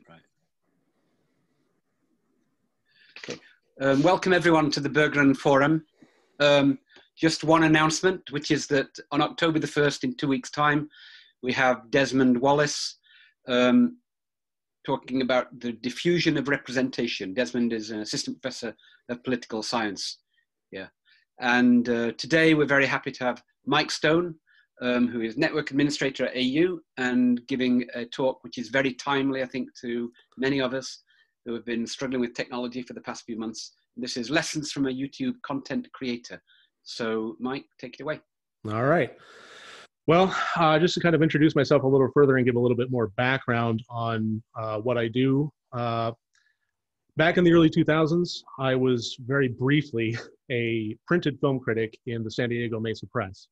Right. Okay. Welcome everyone to the Berggren Forum. Just one announcement, which is that on October the 1st, in 2 weeks' time, we have Desmond Wallace talking about the diffusion of representation. Desmond is an assistant professor of political science. Yeah. And today we're very happy to have Mike Stone, who is network administrator at AU and giving a talk which is very timely, I think, to many of us who have been struggling with technology for the past few months. This is Lessons from a YouTube Content Creator. So Mike, take it away. All right. Well, just to kind of introduce myself a little further and give a little bit more background on what I do. Back in the early 2000s, I was very briefly a printed film critic in the San Diego Mesa Press.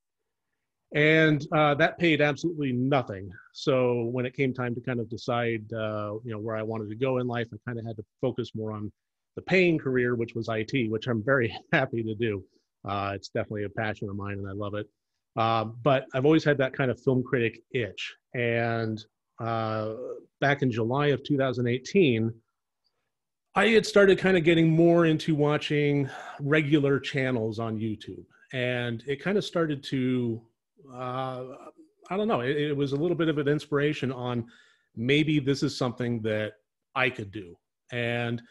And that paid absolutely nothing. So when it came time to kind of decide, where I wanted to go in life, I kind of had to focus more on the paying career, which was IT, which I'm very happy to do. It's definitely a passion of mine and I love it. But I've always had that kind of film critic itch. And back in July of 2018, I had started kind of getting more into watching regular channels on YouTube. And it kind of started to, I don't know, it was a little bit of an inspiration on maybe this is something that I could do. And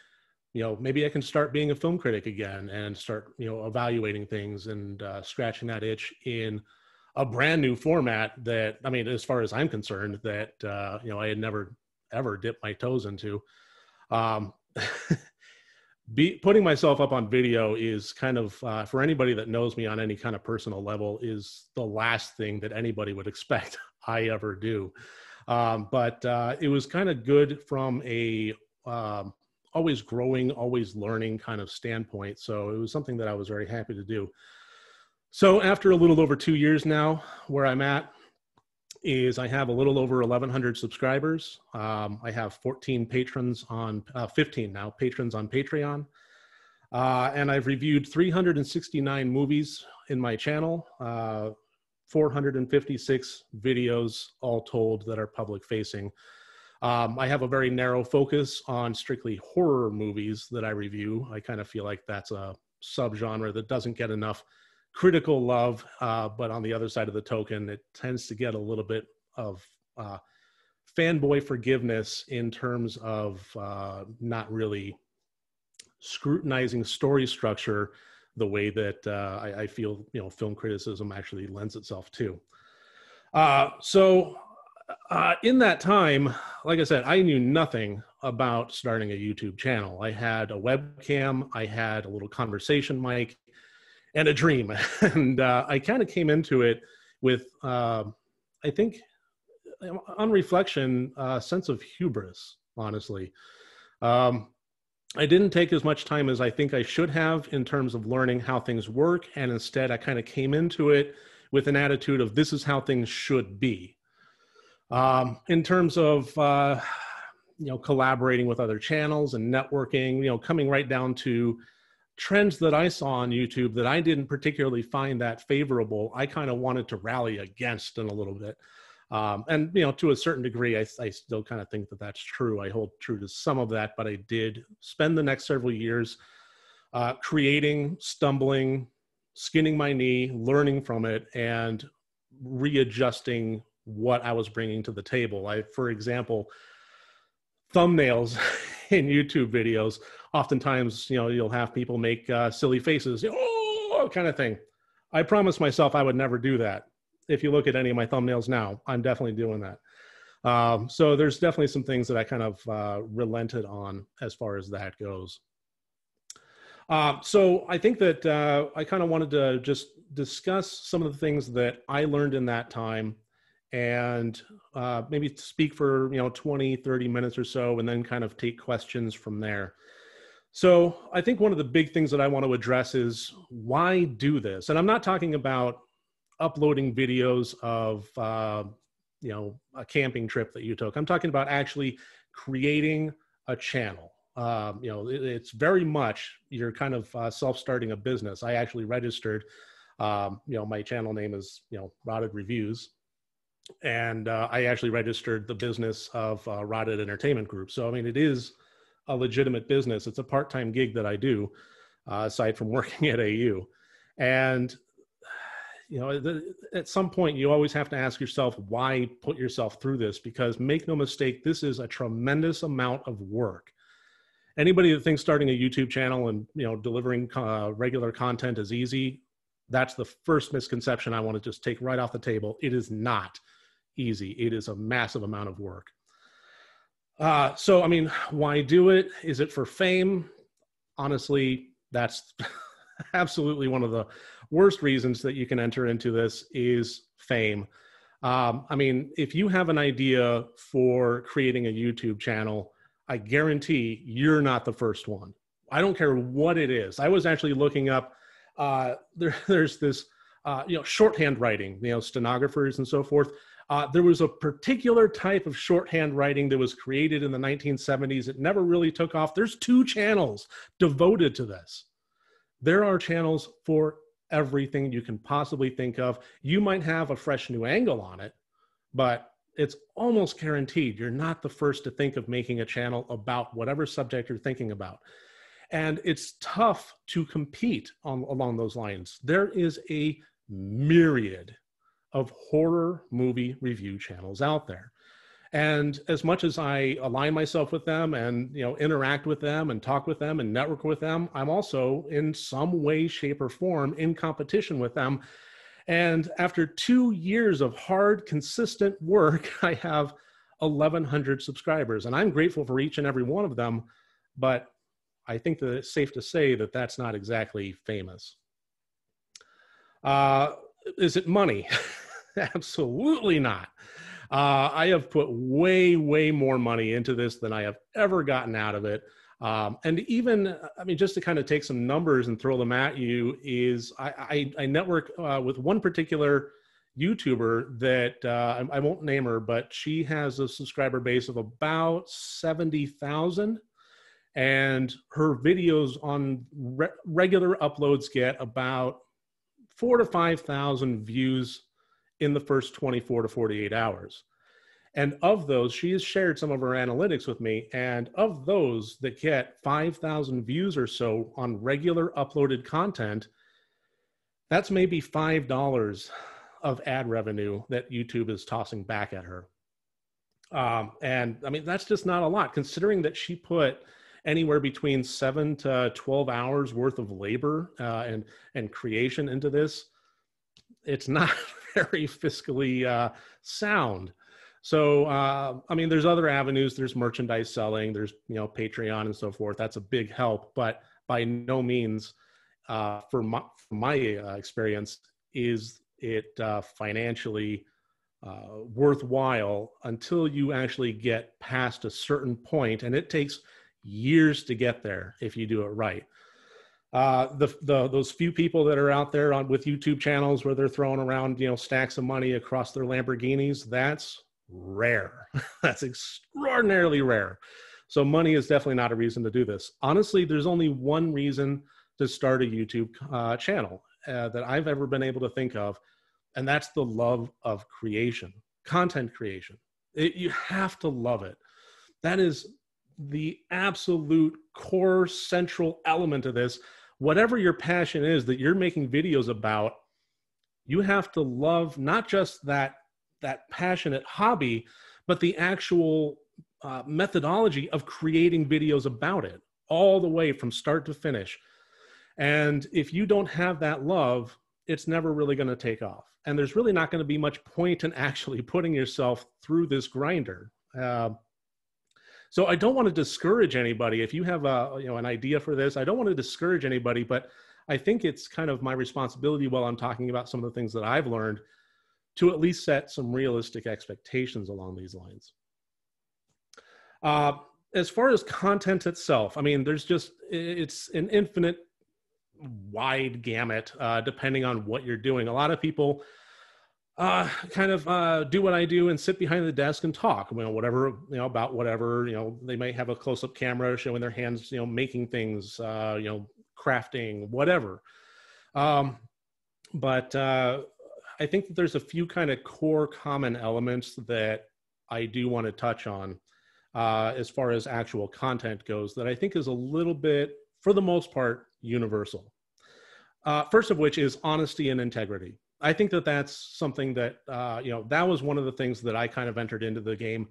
maybe I can start being a film critic again and start, evaluating things and scratching that itch in a brand new format that, I mean, as far as I'm concerned, that, I had never, ever dipped my toes into. Putting myself up on video is kind of, for anybody that knows me on any kind of personal level, is the last thing that anybody would expect I ever do. But it was kind of good from a, always growing, always learning kind of standpoint. So it was something that I was very happy to do. So after a little over 2 years now, where I'm at is I have a little over 1,100 subscribers. I have 14 patrons on, 15 now, patrons on Patreon. And I've reviewed 369 movies in my channel, 456 videos all told that are public facing. I have a very narrow focus on strictly horror movies that I review. I kind of feel like that's a subgenre that doesn't get enough critical love, but on the other side of the token, it tends to get a little bit of fanboy forgiveness in terms of not really scrutinizing story structure the way that I feel film criticism actually lends itself to. In that time, like I said, I knew nothing about starting a YouTube channel. I had a webcam, I had a little conversation mic, and a dream. And I kind of came into it with, I think, on reflection, a sense of hubris, honestly. I didn't take as much time as I think I should have in terms of learning how things work. And instead, I kind of came into it with an attitude of this is how things should be. In terms of, collaborating with other channels and networking, coming right down to trends that I saw on YouTube that I didn't particularly find that favorable, I kind of wanted to rally against in a little bit. And, to a certain degree, I still kind of think that that's true. I hold true to some of that, but I did spend the next several years creating, stumbling, skinning my knee, learning from it, and readjusting what I was bringing to the table. For example, thumbnails in YouTube videos, oftentimes, you'll have people make silly faces, kind of thing. I promised myself I would never do that. If you look at any of my thumbnails now, I'm definitely doing that. So there's definitely some things that I kind of relented on as far as that goes. So I think that I kind of wanted to just discuss some of the things that I learned in that time and maybe speak for 20, 30 minutes or so, and then kind of take questions from there. So I think one of the big things that I want to address is why do this? And I'm not talking about uploading videos of a camping trip that you took. I'm talking about actually creating a channel. It's very much you're kind of self-starting a business. I actually registered. My channel name is Rotted Reviews. And I actually registered the business of Rotted Entertainment Group. So, I mean, it is a legitimate business. It's a part-time gig that I do aside from working at AU. And, you know, at some point you always have to ask yourself, why put yourself through this? Because make no mistake, this is a tremendous amount of work. Anybody that thinks starting a YouTube channel and, you know, delivering regular content is easy, that's the first misconception I want to just take right off the table. It is not easy. It is a massive amount of work. So, I mean, why do it? Is it for fame? Honestly, that's absolutely one of the worst reasons that you can enter into this is fame. I mean, if you have an idea for creating a YouTube channel, I guarantee you're not the first one. I don't care what it is. I was actually looking up, there's this, you know, shorthand writing, you know, stenographers and so forth. There was a particular type of shorthand writing that was created in the 1970s. It never really took off. There's 2 channels devoted to this. There are channels for everything you can possibly think of. You might have a fresh new angle on it, but it's almost guaranteed you're not the first to think of making a channel about whatever subject you're thinking about. And it's tough to compete along those lines. There is a myriad of horror movie review channels out there. And as much as I align myself with them and, you know, interact with them and talk with them and network with them, I'm also in some way, shape, or form in competition with them. And after 2 years of hard, consistent work, I have 1,100 subscribers. And I'm grateful for each and every one of them. But I think that it's safe to say that that's not exactly famous. Is it money? Absolutely not. I have put way, way more money into this than I have ever gotten out of it. And even, I mean, just to kind of take some numbers and throw them at you is I network with one particular YouTuber that I won't name her, but she has a subscriber base of about 70,000. And her videos on regular uploads get about 4,000 to 5,000 views in the first 24 to 48 hours. And of those, she has shared some of her analytics with me. And of those that get 5,000 views or so on regular uploaded content, that's maybe $5 of ad revenue that YouTube is tossing back at her. And I mean, that's just not a lot, considering that she put anywhere between 7 to 12 hours worth of labor and creation into this. It's not very fiscally sound. So, I mean, there's other avenues. There's merchandise selling. There's, you know, Patreon and so forth. That's a big help, but by no means, from my experience, is it financially worthwhile until you actually get past a certain point, and it takes years to get there if you do it right. Those few people that are out there with YouTube channels where they're throwing around, you know, stacks of money across their Lamborghinis, that's rare. That's extraordinarily rare. So money is definitely not a reason to do this. Honestly, there's only one reason to start a YouTube channel that I've ever been able to think of, and that's the love of creation, content creation. You have to love it. That is the absolute core central element of this. Whatever your passion is that you're making videos about, you have to love not just that passionate hobby, but the actual methodology of creating videos about it, all the way from start to finish. And if you don't have that love, it's never really going to take off. And there's really not going to be much point in actually putting yourself through this grinder. So I don't want to discourage anybody. If you have an idea for this, I don't want to discourage anybody, but I think it's kind of my responsibility while I'm talking about some of the things that I've learned to at least set some realistic expectations along these lines. As far as content itself, I mean, it's an infinite wide gamut depending on what you're doing. A lot of people kind of do what I do and sit behind the desk and talk, whatever, about whatever, they may have a close-up camera showing their hands, making things, crafting, whatever. But I think that there's a few kind of core common elements that I do want to touch on as far as actual content goes that I think is a little bit, for the most part, universal. First of which is honesty and integrity. I think that that's something that, that was one of the things that I kind of entered into the game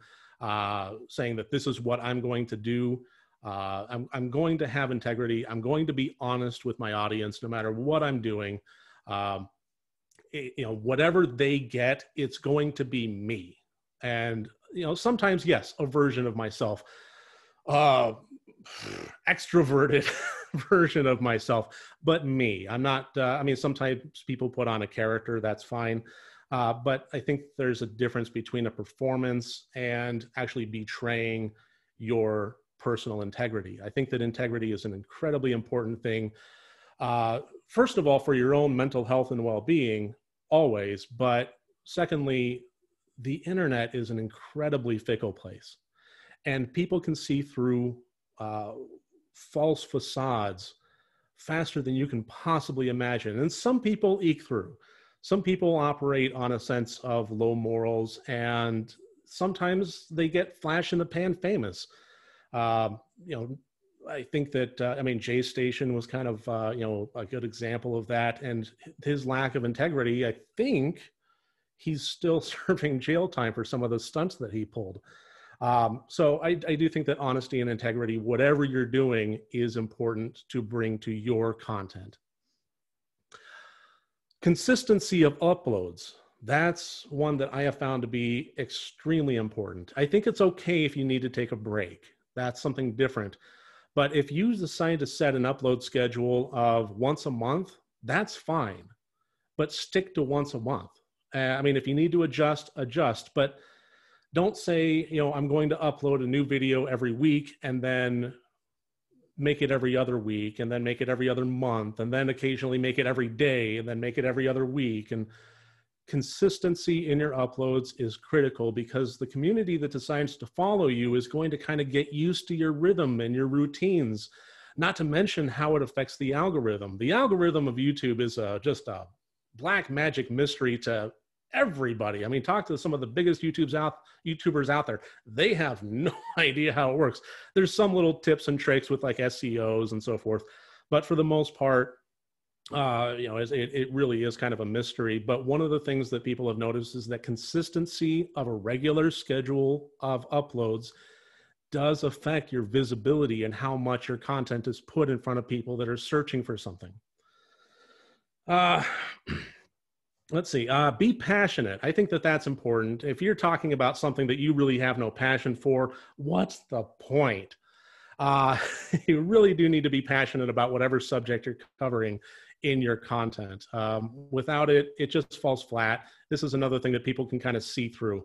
saying that this is what I'm going to do. I'm going to have integrity. I'm going to be honest with my audience no matter what I'm doing. Whatever they get, it's going to be me. And, sometimes, yes, a version of myself, extroverted version of myself, but me. I'm not, sometimes people put on a character, that's fine. But I think there's a difference between a performance and actually betraying your personal integrity. I think that integrity is an incredibly important thing. First of all, for your own mental health and well-being, always. But secondly, the internet is an incredibly fickle place. And people can see through false facades faster than you can possibly imagine. And some people eke through. Some people operate on a sense of low morals, and sometimes they get flash in the pan famous. I think that, Jay Station was kind of, a good example of that. And his lack of integrity, I think he's still serving jail time for some of the stunts that he pulled. So I do think that honesty and integrity, whatever you're doing, is important to bring to your content. Consistency of uploads. That's one that I have found to be extremely important. I think it's okay if you need to take a break. That's something different. But if you decide to set an upload schedule of once a month, that's fine. But stick to once a month. If you need to adjust, but don't say, I'm going to upload a new video every week and then make it every other week and then make it every other month and then occasionally make it every day and then make it every other week. And consistency in your uploads is critical because the community that decides to follow you is going to kind of get used to your rhythm and your routines, not to mention how it affects the algorithm. The algorithm of YouTube is just a black magic mystery to everybody. Talk to some of the biggest YouTubers out there. They have no idea how it works. There's some little tips and tricks with like SEOs and so forth, but for the most part, it really is kind of a mystery. But one of the things that people have noticed is that consistency of a regular schedule of uploads does affect your visibility and how much your content is put in front of people that are searching for something. Let's see, be passionate. I think that that's important. If you're talking about something that you really have no passion for, what's the point? You really do need to be passionate about whatever subject you're covering in your content. Without it, it just falls flat. This is another thing that people can kind of see through.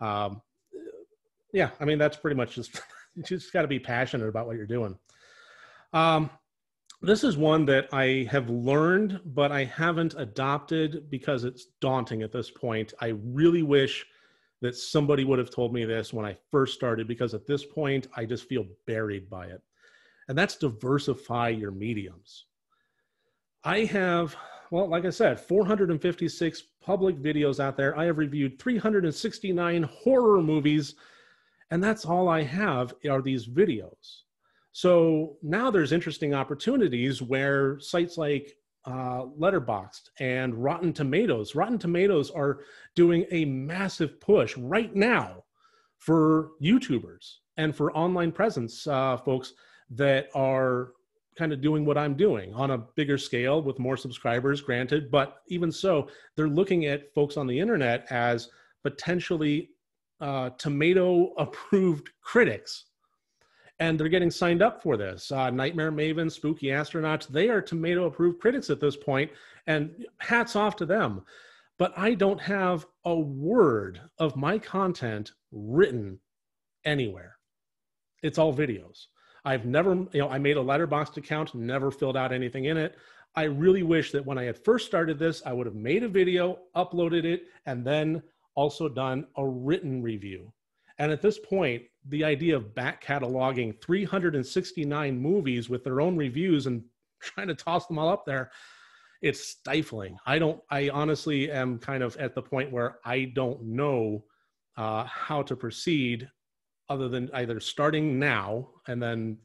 That's pretty much just, you just got to be passionate about what you're doing. This is one that I have learned, but I haven't adopted because it's daunting at this point. I really wish that somebody would have told me this when I first started, because at this point, I just feel buried by it. And that's diversify your mediums. I have, like I said, 456 public videos out there. I have reviewed 369 horror movies, and that's all I have are these videos. So now there's interesting opportunities where sites like Letterboxd and Rotten Tomatoes are doing a massive push right now for YouTubers and for online presence folks that are kind of doing what I'm doing on a bigger scale with more subscribers, granted, but even so, they're looking at folks on the internet as potentially tomato-approved critics. And they're getting signed up for this. Nightmare Maven, Spooky Astronauts, they are tomato-approved critics at this point, and hats off to them. But I don't have a word of my content written anywhere. It's all videos. I've never, I made a Letterboxd account, never filled out anything in it. I really wish that when I had first started this, I would have made a video, uploaded it, and then also done a written review. And at this point, the idea of back cataloging 369 movies with their own reviews and trying to toss them all up there, it's stifling. I honestly am kind of at the point where I don't know how to proceed other than either starting now and then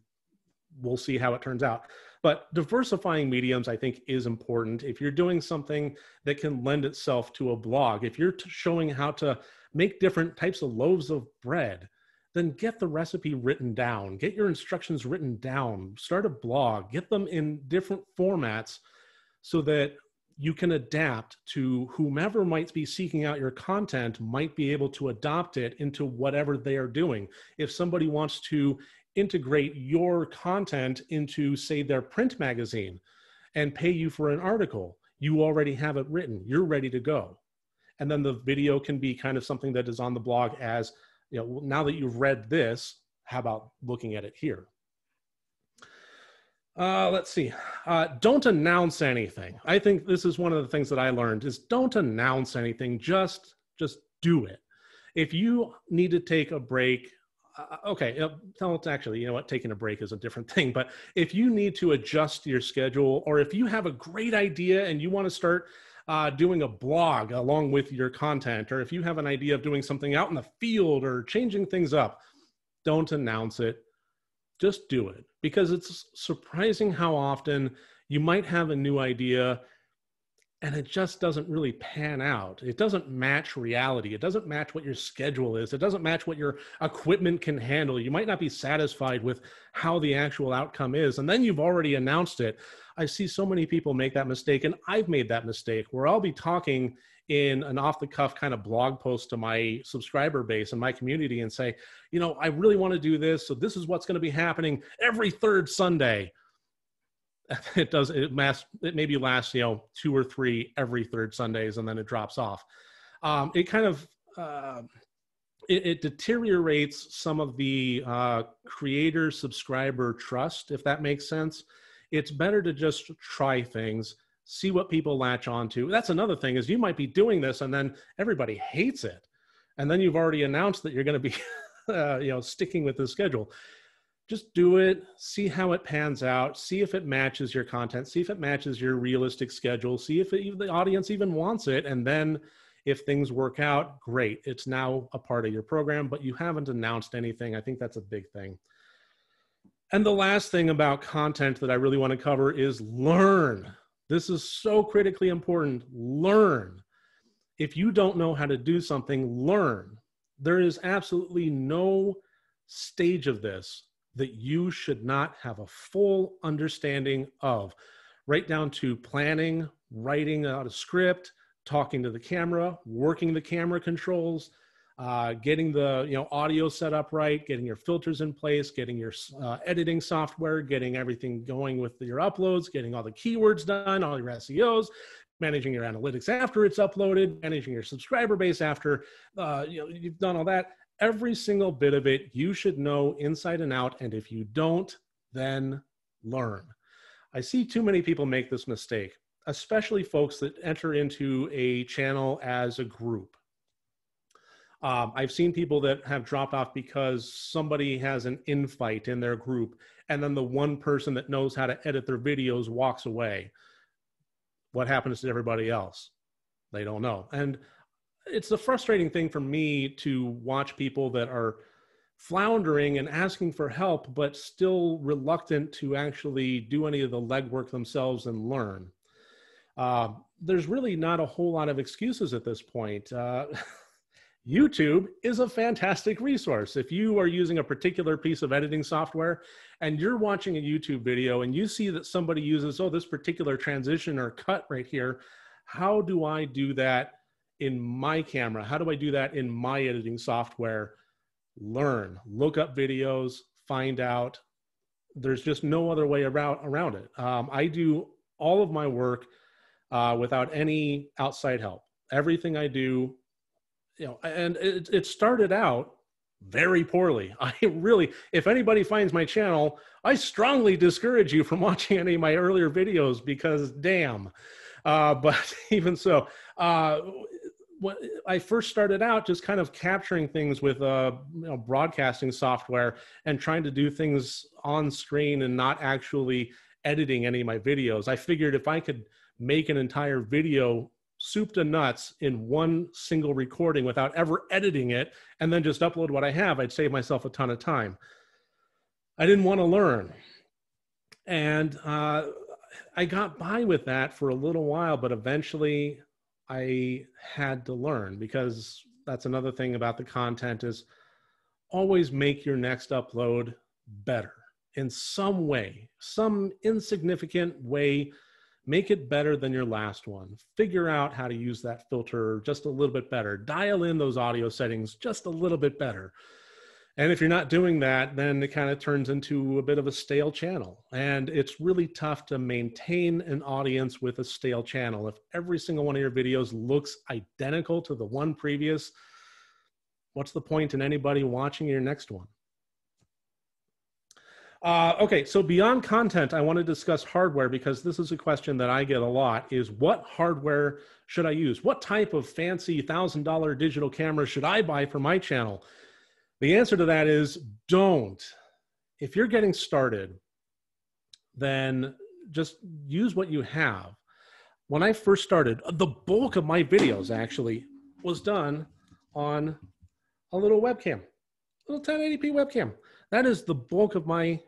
we'll see how it turns out. But diversifying mediums, I think, is important. If you're doing something that can lend itself to a blog, if you're showing how to make different types of loaves of bread, then get the recipe written down, get your instructions written down, start a blog, get them in different formats so that you can adapt to whomever might be seeking out your content might be able to adopt it into whatever they are doing. If somebody wants to integrate your content into, say, their print magazine and pay you for an article, you already have it written, you're ready to go. And then the video can be kind of something that is on the blog as, you know, now that you've read this, how about looking at it here? Let's see. Don't announce anything. I think this is one of the things that I learned is don't announce anything. Just do it. If you need to take a break, okay, actually, you know what? Taking a break is a different thing. But if you need to adjust your schedule, or if you have a great idea and you want to start doing a blog along with your content, or if you have an idea of doing something out in the field or changing things up, don't announce it. Just do it, because it's surprising how often you might have a new idea and it just doesn't really pan out. It doesn't match reality. It doesn't match what your schedule is. It doesn't match what your equipment can handle. You might not be satisfied with how the actual outcome is. And then you've already announced it. I see so many people make that mistake, and I've made that mistake where I'll be talking in an off-the-cuff kind of blog post to my subscriber base and my community and say, you know, I really want to do this. So this is what's going to be happening every third Sunday. It maybe lasts, you know, 2 or 3 every third Sundays, and then it drops off. It kind of, it deteriorates some of the creator subscriber trust, if that makes sense. It's better to just try things, see what people latch onto. That's another thing, is you might be doing this and then everybody hates it. And then you've already announced that you're going to be, you know, sticking with the schedule. Just do it, see how it pans out, see if it matches your content, see if it matches your realistic schedule, see if the audience even wants it. And then if things work out, great. It's now a part of your program, but you haven't announced anything. I think that's a big thing. And the last thing about content that I really want to cover is learn. This is so critically important. Learn. If you don't know how to do something, learn. There is absolutely no stage of this that you should not have a full understanding of, right down to planning, writing out a script, talking to the camera, working the camera controls, getting the audio set up right, getting your filters in place, getting your editing software, getting everything going with your uploads, getting all the keywords done, all your SEOs, managing your analytics after it's uploaded, managing your subscriber base after you've done all that. Every single bit of it you should know inside and out, and if you don't, then learn. I see too many people make this mistake, especially folks that enter into a channel as a group. I've seen people that have dropped off because somebody has an infight in their group, and then the one person that knows how to edit their videos walks away. What happens to everybody else? They don't know. And it's a frustrating thing for me to watch people that are floundering and asking for help, but still reluctant to actually do any of the legwork themselves and learn. There's really not a whole lot of excuses at this point. YouTube is a fantastic resource. If you are using a particular piece of editing software and you're watching a YouTube video and you see that somebody uses, this particular transition or cut right here, how do I do that in my camera? How do I do that in my editing software? Learn, look up videos, find out. There's just no other way around it. I do all of my work without any outside help. Everything I do, and it started out very poorly. If anybody finds my channel, I strongly discourage you from watching any of my earlier videos because damn. But even so, when I first started out just kind of capturing things with broadcasting software and trying to do things on screen and not actually editing any of my videos. I figured if I could make an entire video soup to nuts in one single recording without ever editing it and then just upload what I have, I'd save myself a ton of time. I didn't want to learn. And I got by with that for a little while, but eventually I had to learn, because that's another thing about the content is always make your next upload better in some way, some insignificant way. Make it better than your last one. Figure out how to use that filter just a little bit better. Dial in those audio settings just a little bit better. And if you're not doing that, then it kind of turns into a bit of a stale channel. And it's really tough to maintain an audience with a stale channel. If every single one of your videos looks identical to the one previous, what's the point in anybody watching your next one? Okay, so beyond content, I want to discuss hardware, because this is a question that I get a lot, is what hardware should I use? What type of fancy $1,000 digital camera should I buy for my channel? The answer to that is don't. If you're getting started, then just use what you have. When I first started, the bulk of my videos actually was done on a little webcam, a little 1080p webcam. That is the bulk of my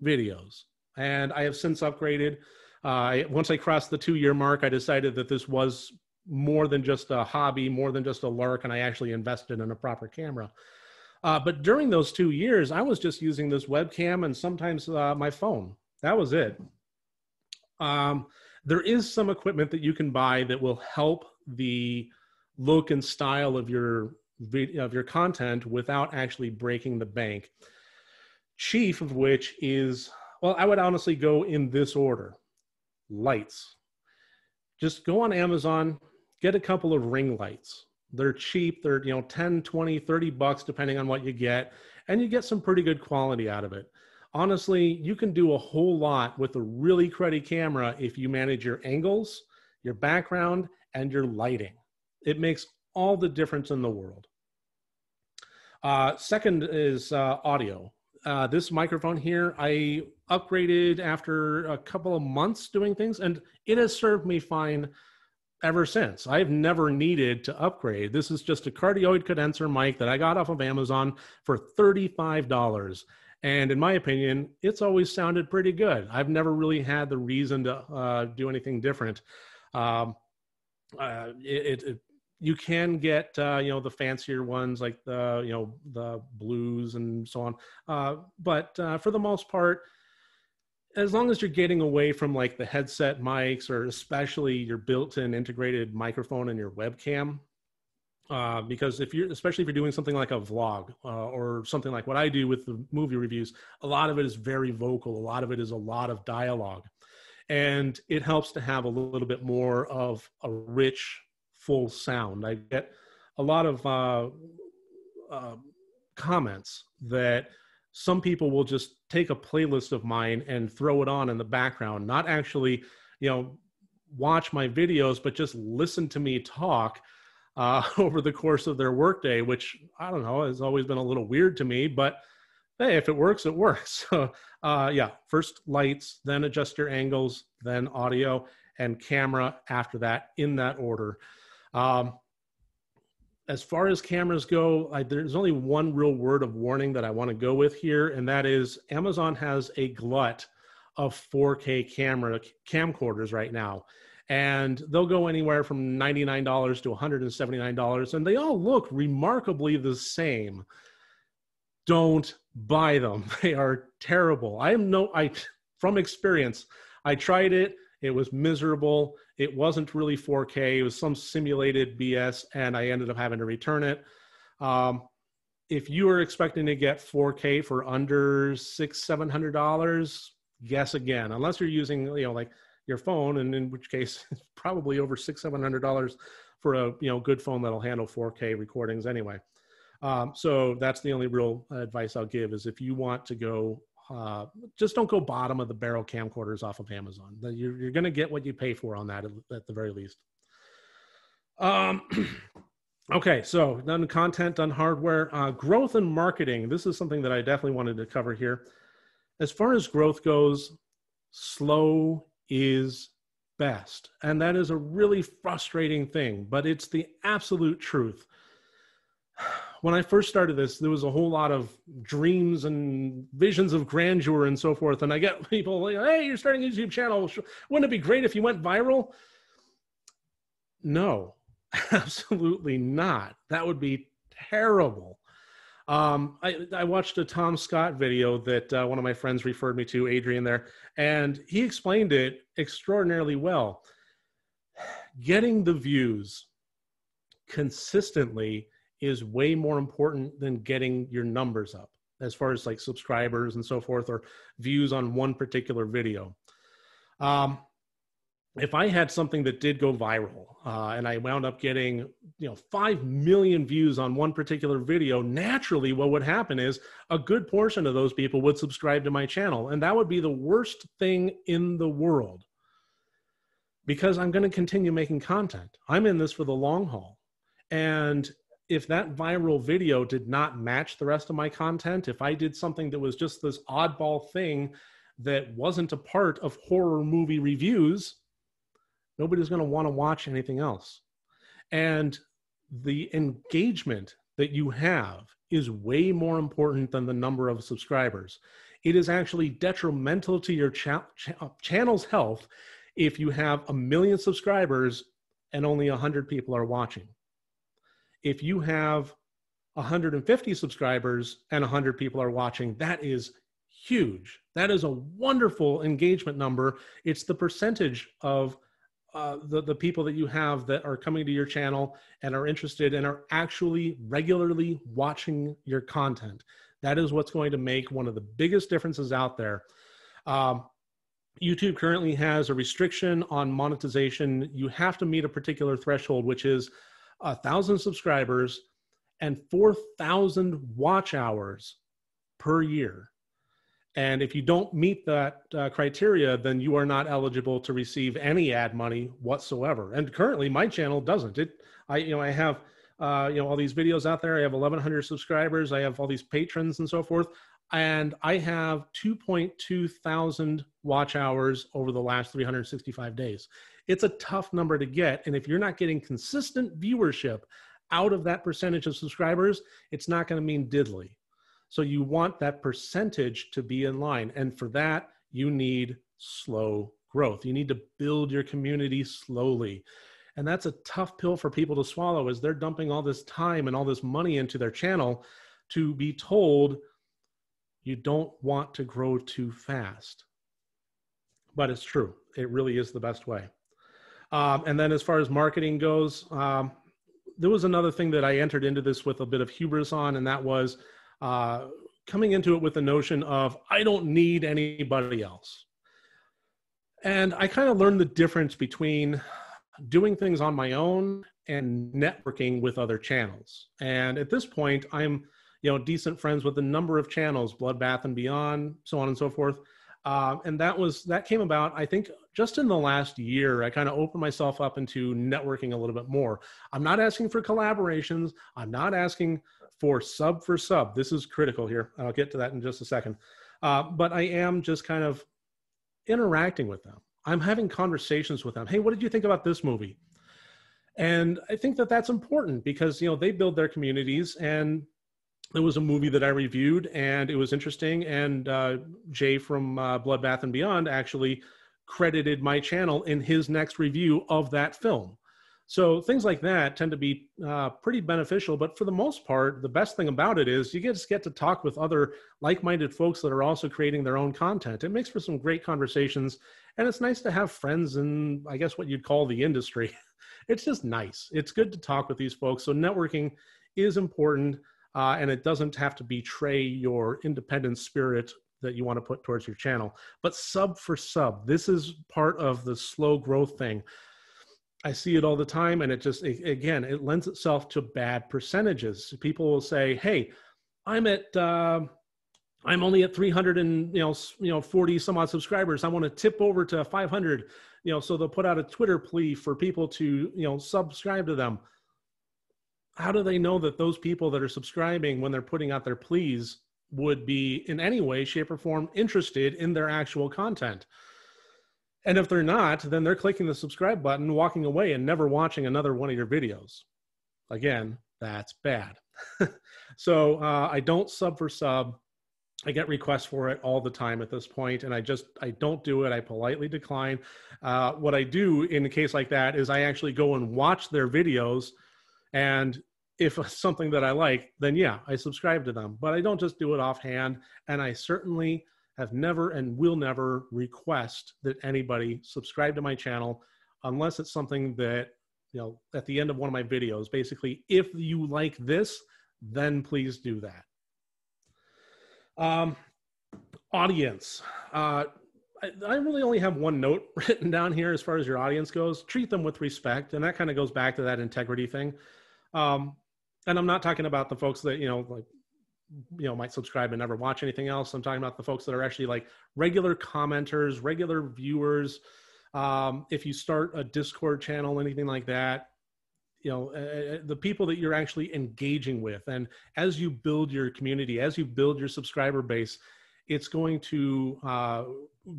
videos. And I have since upgraded. Once I crossed the 2-year mark, I decided that this was more than just a hobby, more than just a lark, and I actually invested in a proper camera. But during those 2 years, I was just using this webcam and sometimes my phone. That was it. There is some equipment that you can buy that will help the look and style of your content without actually breaking the bank. Chief of which is, well, I would honestly go in this order. Lights. Just go on Amazon, get a couple of ring lights. They're cheap. They're, 10, 20, 30 bucks, depending on what you get. And you get some pretty good quality out of it. Honestly, you can do a whole lot with a really cruddy camera if you manage your angles, your background, and your lighting. It makes all the difference in the world. Second is audio. This microphone here, I upgraded after a couple of months doing things, and it has served me fine ever since. I've never needed to upgrade. This is just a cardioid condenser mic that I got off of Amazon for $35. And in my opinion, it's always sounded pretty good. I've never really had the reason to do anything different. You can get, the fancier ones like the blues and so on. But for the most part, as long as you're getting away from like the headset mics, or especially your built-in integrated microphone and your webcam, because especially if you're doing something like a vlog or something like what I do with the movie reviews, a lot of it is very vocal. A lot of it is a lot of dialogue, and it helps to have a little bit more of a rich, full sound. I get a lot of comments that some people will just take a playlist of mine and throw it on in the background, not actually, watch my videos, but just listen to me talk over the course of their workday, which I don't know, has always been a little weird to me, but hey, if it works, it works. So yeah, first lights, then adjust your angles, then audio and camera after that, in that order. As far as cameras go, there's only one real word of warning that I want to go with here, and that is Amazon has a glut of 4K camcorders right now. And they'll go anywhere from $99 to $179, and they all look remarkably the same. Don't buy them. They are terrible. From experience, I tried it. It was miserable. It wasn't really 4K. It was some simulated BS, and I ended up having to return it. If you are expecting to get 4K for under $600-700, guess again. Unless you're using, like your phone, and in which case it's probably over $600-700 for a good phone that'll handle 4K recordings anyway. So that's the only real advice I'll give, is if you want to go, just don't go bottom of the barrel camcorders off of Amazon. You're going to get what you pay for on that at the very least. Okay, so done content, done hardware, growth and marketing. This is something that I definitely wanted to cover here. As far as growth goes, slow is best. And that is a really frustrating thing, but it's the absolute truth. When I first started this, there was a whole lot of dreams and visions of grandeur and so forth. And I get people like, hey, you're starting a YouTube channel. Wouldn't it be great if you went viral? No, absolutely not. That would be terrible. I watched a Tom Scott video that one of my friends referred me to, Adrian there, and he explained it extraordinarily well. Getting the views consistently is way more important than getting your numbers up as far as like subscribers and so forth, or views on one particular video. If I had something that did go viral and I wound up getting 5 million views on one particular video, naturally what would happen is a good portion of those people would subscribe to my channel. And that would be the worst thing in the world, because I'm going to continue making content. I'm in this for the long haul. And if that viral video did not match the rest of my content, if I did something that was just this oddball thing that wasn't a part of horror movie reviews, nobody's going to want to watch anything else. And the engagement that you have is way more important than the number of subscribers. It is actually detrimental to your channel's health if you have 1 million subscribers and only 100 people are watching. If you have 150 subscribers and 100 people are watching, that is huge. That is a wonderful engagement number. It's the percentage of the people that you have that are coming to your channel and are interested and are actually regularly watching your content. That is what's going to make one of the biggest differences out there. YouTube currently has a restriction on monetization. You have to meet a particular threshold, which is 1,000 subscribers and 4,000 watch hours per year. And if you don't meet that criteria, then you are not eligible to receive any ad money whatsoever. And currently, my channel doesn't. I have all these videos out there. I have 1,100 subscribers. I have all these patrons and so forth. And I have 2.2 thousand watch hours over the last 365 days. It's a tough number to get. And if you're not getting consistent viewership out of that percentage of subscribers, it's not going to mean diddly. So you want that percentage to be in line. And for that, you need slow growth. You need to build your community slowly. And that's a tough pill for people to swallow, as they're dumping all this time and all this money into their channel to be told you don't want to grow too fast. But it's true. It really is the best way. And then as far as marketing goes, there was another thing that I entered into this with a bit of hubris on, and that was coming into it with the notion of, I don't need anybody else. And I kind of learned the difference between doing things on my own and networking with other channels. And at this point, I'm decent friends with a number of channels, Bloodbath and Beyond, so on and so forth. And that came about, I think, just in the last year. I kind of opened myself up into networking a little bit more. I'm not asking for collaborations. I'm not asking for sub. This is critical here. I'll get to that in just a second. But I am just kind of interacting with them. I'm having conversations with them. Hey, what did you think about this movie? And I think that that's important because, they build their communities, and there was a movie that I reviewed and it was interesting. And Jay from Bloodbath and Beyond actually credited my channel in his next review of that film. So things like that tend to be pretty beneficial. But for the most part, the best thing about it is you just get to talk with other like-minded folks that are also creating their own content. It makes for some great conversations. And it's nice to have friends in, I guess, what you'd call the industry. It's just nice. It's good to talk with these folks. So networking is important. And it doesn't have to betray your independent spirit that you want to put towards your channel. But sub for sub, this is part of the slow growth thing. I see it all the time, and it lends itself to bad percentages. People will say, "Hey, I'm only at 340 some odd subscribers. I want to tip over to 500." So they'll put out a Twitter plea for people to subscribe to them. How do they know that those people that are subscribing, when they're putting out their pleas, would be in any way, shape, or form interested in their actual content? And if they're not, then they're clicking the subscribe button, walking away, and never watching another one of your videos. Again, that's bad. So I don't sub for sub. I get requests for it all the time at this point, and I don't do it. I politely decline. What I do in a case like that is I actually go and watch their videos, and if it's something that I like, then yeah, I subscribe to them. But I don't just do it offhand, and I certainly have never and will never request that anybody subscribe to my channel unless it's something that, you know, at the end of one of my videos, basically, if you like this, then please do that. Audience. I really only have one note written down here as far as your audience goes. Treat them with respect. And that kind of goes back to that integrity thing. And I'm not talking about the folks that, might subscribe and never watch anything else. I'm talking about the folks that are actually like regular commenters, regular viewers. If you start a Discord channel, anything like that, the people that you're actually engaging with. And as you build your community, as you build your subscriber base, it's going to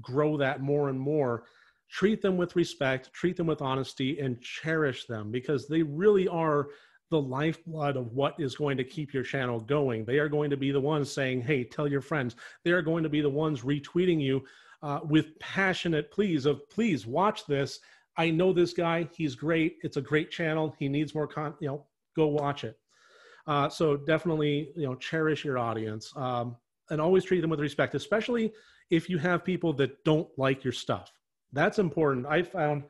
grow that more and more. Treat them with respect, treat them with honesty, and cherish them, because they really are the lifeblood of what is going to keep your channel going. They are going to be the ones saying, hey, tell your friends. They are going to be the ones retweeting you with passionate pleas of, please watch this. I know this guy, he's great. It's a great channel. He needs more content, go watch it. So definitely, cherish your audience and always treat them with respect, especially if you have people that don't like your stuff. That's important. I found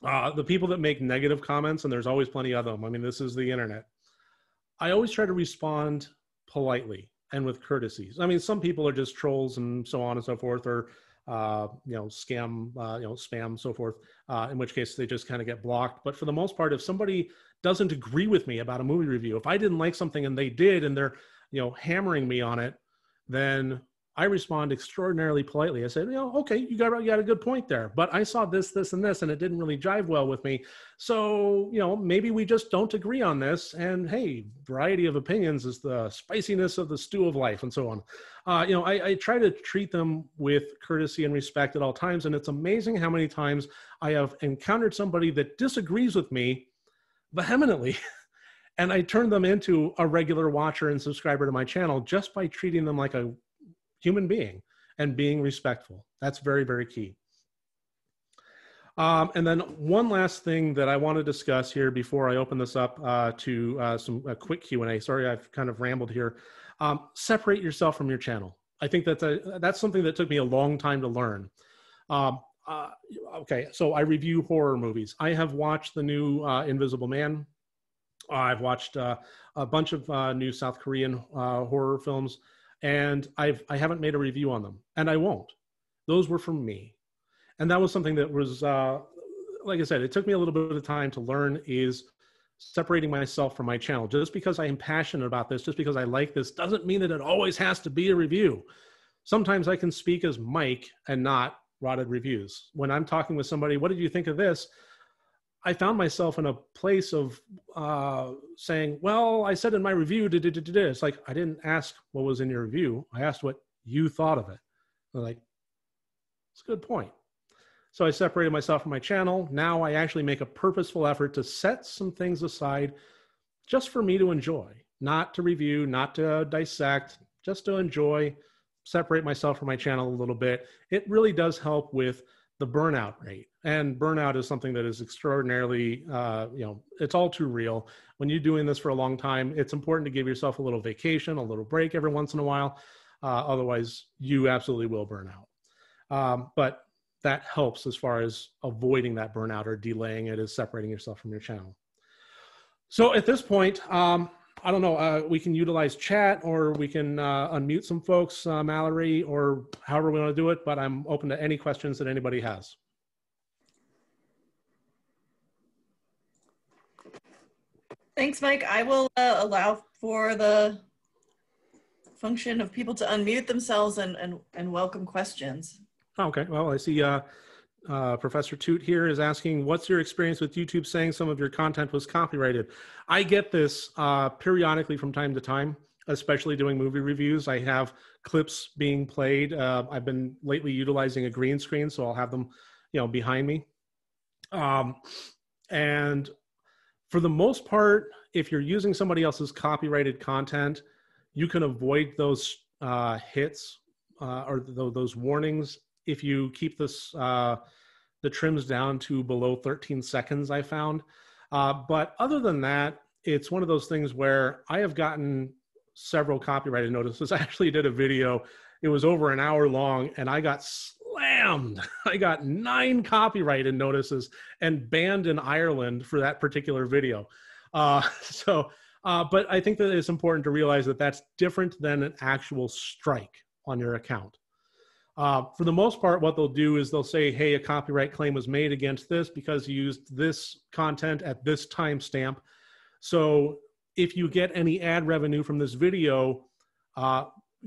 the people that make negative comments, and there's always plenty of them. I mean, this is the internet. I always try to respond politely and with courtesies. I mean, some people are just trolls and so on and so forth, or scam, spam, so forth, in which case they just kind of get blocked. But for the most part, if somebody doesn't agree with me about a movie review, if I didn't like something and they did, and they're, hammering me on it, then I respond extraordinarily politely. I said, okay, you got a good point there, but I saw this, this, and this, and it didn't really jive well with me. So, maybe we just don't agree on this. And hey, variety of opinions is the spiciness of the stew of life, and so on. I try to treat them with courtesy and respect at all times. And it's amazing how many times I have encountered somebody that disagrees with me vehemently, and I turn them into a regular watcher and subscriber to my channel just by treating them like a human being and being respectful. That's very, very key. And then one last thing that I want to discuss here before I open this up to a quick Q&A. Sorry, I've kind of rambled here. Separate yourself from your channel. I think that's something that took me a long time to learn. Okay, so I review horror movies. I have watched the new Invisible Man. I've watched a bunch of new South Korean horror films. And I haven't made a review on them, and I won't. Those were from me. And that was something that was, like I said, it took me a little bit of time to learn, is separating myself from my channel. Just because I am passionate about this, just because I like this, doesn't mean that it always has to be a review. Sometimes I can speak as Mike and not Rotted Reviews. When I'm talking with somebody, what did you think of this? I found myself in a place of saying, well, I said in my review, it's like, I didn't ask what was in your review. I asked what you thought of it. They're like, it's a good point. So I separated myself from my channel. Now I actually make a purposeful effort to set some things aside just for me to enjoy, not to review, not to dissect, just to enjoy, separate myself from my channel a little bit. It really does help with the burnout rate. And burnout is something that is extraordinarily, it's all too real. When you're doing this for a long time, it's important to give yourself a little vacation, a little break every once in a while. Otherwise, you absolutely will burn out. But that helps as far as avoiding that burnout or delaying it, is separating yourself from your channel. So at this point, I don't know, we can utilize chat, or we can unmute some folks, Mallory, or however we want to do it, but I'm open to any questions that anybody has. Thanks, Mike. I will allow for the function of people to unmute themselves and welcome questions. Okay, well, I see Professor Toot here is asking, what's your experience with YouTube saying some of your content was copyrighted? I get this periodically from time to time. especially doing movie reviews. I have clips being played. I've been lately utilizing a green screen, so I'll have them, behind me. And for the most part, if you're using somebody else's copyrighted content, you can avoid those hits or those warnings if you keep this the trims down to below 13 seconds, I found. But other than that, it's one of those things where I have gotten several copyrighted notices. I actually did a video. It was over an hour long, and I got slammed. I got 9 copyrighted notices and banned in Ireland for that particular video. But I think that it's important to realize that that's different than an actual strike on your account. For the most part, what they'll do is they'll say, hey, a copyright claim was made against this because you used this content at this timestamp. So if you get any ad revenue from this video,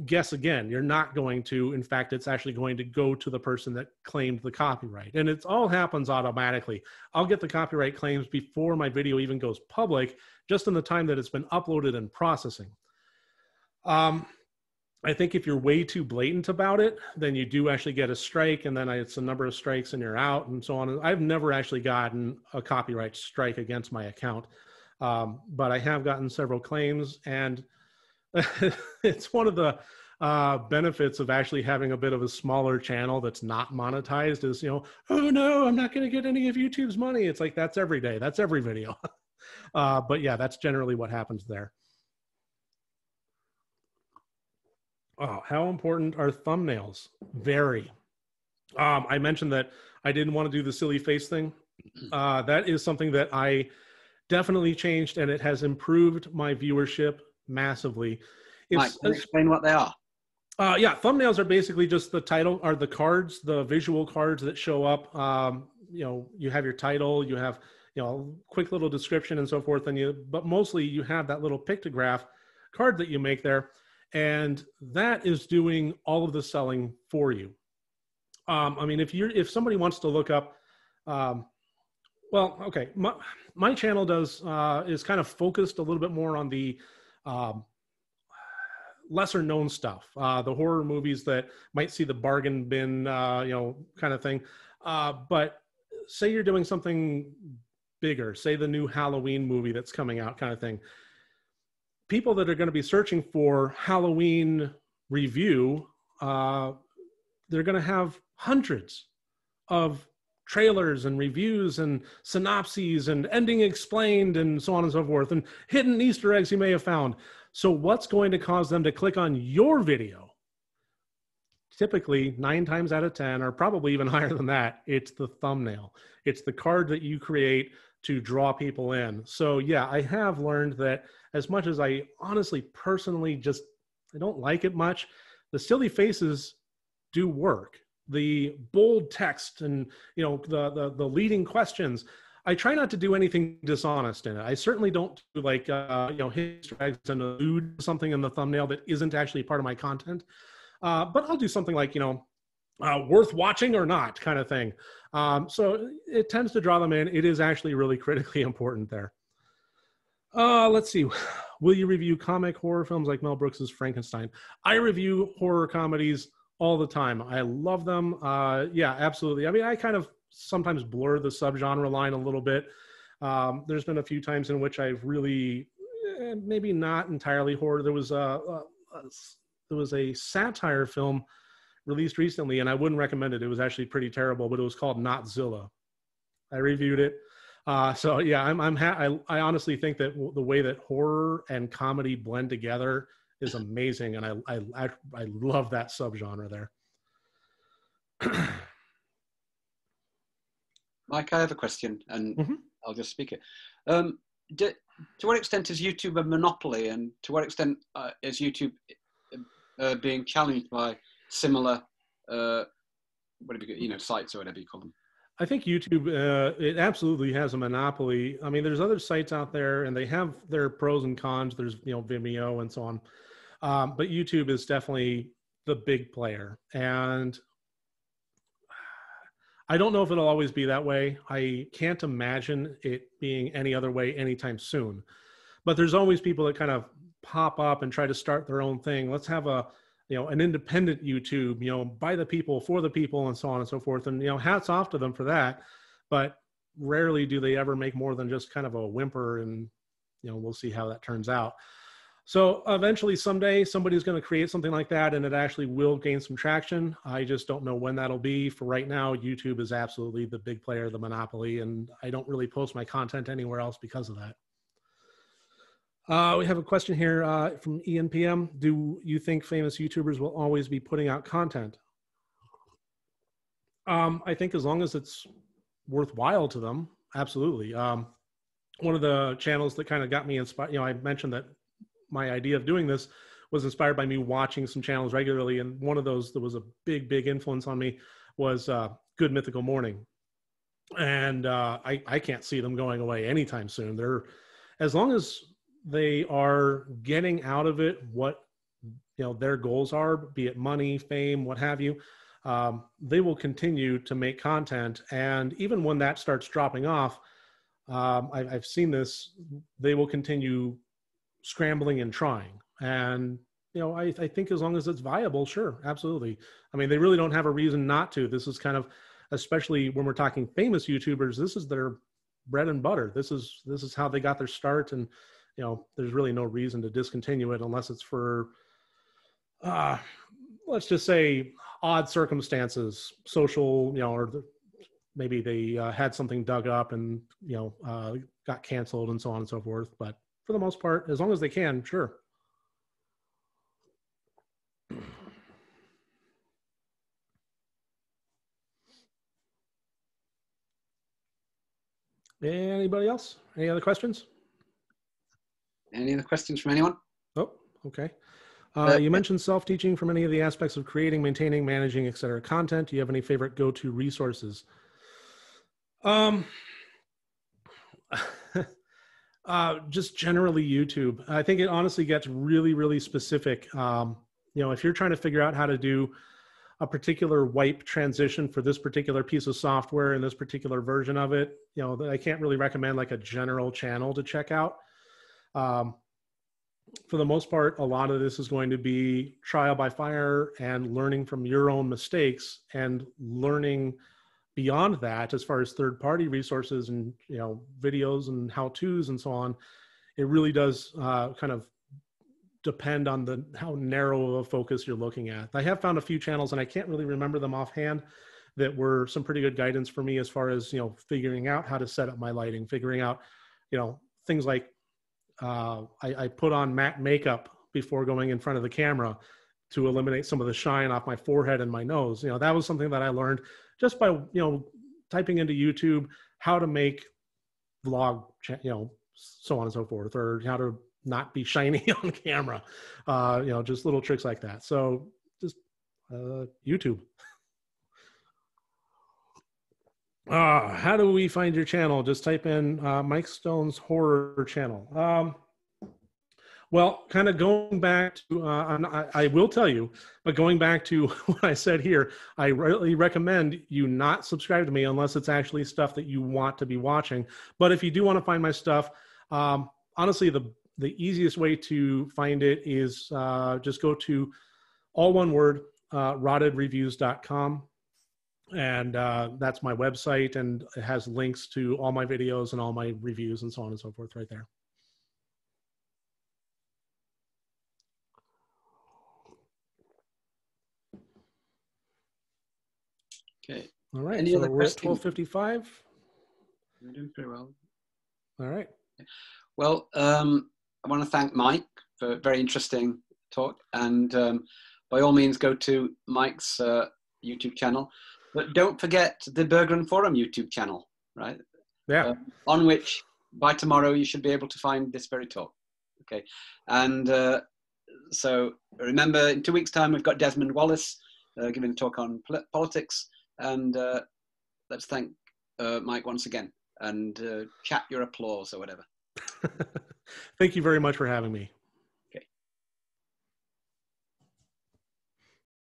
guess again, you're not going to. In fact, it's actually going to go to the person that claimed the copyright. And it all happens automatically. I'll get the copyright claims before my video even goes public, just in the time that it's been uploaded and processing. I think if you're way too blatant about it, then you do actually get a strike, and then it's a number of strikes and you're out and so on. I've never actually gotten a copyright strike against my account, but I have gotten several claims, and it's one of the benefits of actually having a bit of a smaller channel that's not monetized is, oh no, I'm not going to get any of YouTube's money. It's like, that's every day. That's every video. But yeah, that's generally what happens there. Oh, how important are thumbnails? Very. I mentioned that I didn't want to do the silly face thing. That is something that I definitely changed, and it has improved my viewership massively. Mike, can you explain what they are? Yeah, thumbnails are basically just the title, or the cards, the visual cards that show up. You have your title, you have a quick little description and so forth, but mostly you have that little pictograph card that you make there. And that is doing all of the selling for you. I mean, if somebody wants to look up, well, okay, my channel is kind of focused a little bit more on the lesser known stuff, the horror movies that might see the bargain bin, kind of thing. But say you're doing something bigger, say the new Halloween movie that's coming out, kind of thing. People that are going to be searching for Halloween review, they're going to have hundreds of trailers and reviews and synopses and ending explained and so on and so forth, and hidden Easter eggs you may have found. So what's going to cause them to click on your video? Typically 9 times out of 10, or probably even higher than that, it's the thumbnail. It's the card that you create to draw people in. So yeah, I have learned that as much as I honestly, personally, I don't like it much, the silly faces do work. The bold text and, the leading questions, I try not to do anything dishonest in it. I certainly don't do like, Easter eggs and allude to something in the thumbnail that isn't actually part of my content. But I'll do something like, worth watching or not kind of thing. So it tends to draw them in. It is actually really critically important there. Let's see. Will you review comic horror films like Mel Brooks's Frankenstein? I review horror comedies all the time. I love them. Yeah, absolutely. I mean, I kind of sometimes blur the subgenre line a little bit. There's been a few times in which I've really, maybe not entirely horror. There was a satire film released recently, and I wouldn't recommend it. It was actually pretty terrible, but it was called Notzilla. I reviewed it. So yeah, I honestly think that the way that horror and comedy blend together is amazing, and I love that subgenre there. Mike, I have a question, and I'll just speak it. To what extent is YouTube a monopoly, and to what extent is YouTube being challenged by similar, sites or whatever you call them? I think YouTube, it absolutely has a monopoly. I mean, there's other sites out there, and they have their pros and cons. There's, Vimeo and so on. But YouTube is definitely the big player. And I don't know if it'll always be that way. I can't imagine it being any other way anytime soon. But there's always people that kind of pop up and try to start their own thing. Let's have a, an independent YouTube, by the people, for the people, and so on and so forth. And, hats off to them for that. But rarely do they ever make more than just kind of a whimper, and, we'll see how that turns out. So eventually someday somebody's going to create something like that, and it actually will gain some traction. I just don't know when that'll be. For right now, YouTube is absolutely the big player, the monopoly, and I don't really post my content anywhere else because of that. We have a question here from Ian PM. Do you think famous YouTubers will always be putting out content? I think as long as it's worthwhile to them, absolutely. One of the channels that kind of got me inspired, I mentioned that my idea of doing this was inspired by me watching some channels regularly. And one of those that was a big, big influence on me was Good Mythical Morning. And I can't see them going away anytime soon. As long as they are getting out of it what, their goals are, be it money, fame, what have you, they will continue to make content. And even when that starts dropping off, I've seen this, they will continue scrambling and trying. And, I think as long as it's viable, sure, absolutely. I mean, they really don't have a reason not to. This is kind of, especially when we're talking famous YouTubers, this is their bread and butter. This is how they got their start. And, there's really no reason to discontinue it unless it's for, let's just say, odd circumstances, social, or maybe they had something dug up and, got canceled and so on and so forth. But for the most part, as long as they can, sure. Anybody else? Any other questions? Any other questions from anyone? Oh, okay. You mentioned self-teaching for many of the aspects of creating, maintaining, managing, etc. content. Do you have any favorite go-to resources? Just generally YouTube. I think it honestly gets really, really specific. If you're trying to figure out how to do a particular wipe transition for this particular piece of software and this particular version of it, I can't really recommend like a general channel to check out. For the most part, a lot of this is going to be trial by fire and learning from your own mistakes and learning beyond that, as far as third-party resources and, videos and how-tos and so on. It really does kind of depend on how narrow of a focus you're looking at. I have found a few channels, and I can't really remember them offhand, that were some pretty good guidance for me as far as, figuring out how to set up my lighting, figuring out, things like I put on matte makeup before going in front of the camera to eliminate some of the shine off my forehead and my nose. That was something that I learned just by, typing into YouTube how to make vlog, so on and so forth, or how to not be shiny on camera, just little tricks like that. So just YouTube. How do we find your channel? Just type in Mike Stone's horror channel. Well, kind of going back to, I will tell you, but going back to what I said here, I really recommend you not subscribe to me unless it's actually stuff that you want to be watching. But if you do want to find my stuff, honestly, the easiest way to find it is just go to, all one word, rottedreviews.com. And that's my website, and it has links to all my videos and all my reviews and so on and so forth right there. Okay. All right. So we're at 12:55. You're doing pretty well. All right. Well, I want to thank Mike for a very interesting talk, and by all means, go to Mike's YouTube channel. But don't forget the Berggren Forum YouTube channel, right? Yeah. On which, by tomorrow, you should be able to find this very talk. Okay. And so remember, in 2 weeks' time, we've got Desmond Wallace giving a talk on politics. And let's thank Mike once again, and chat your applause or whatever. Thank you very much for having me.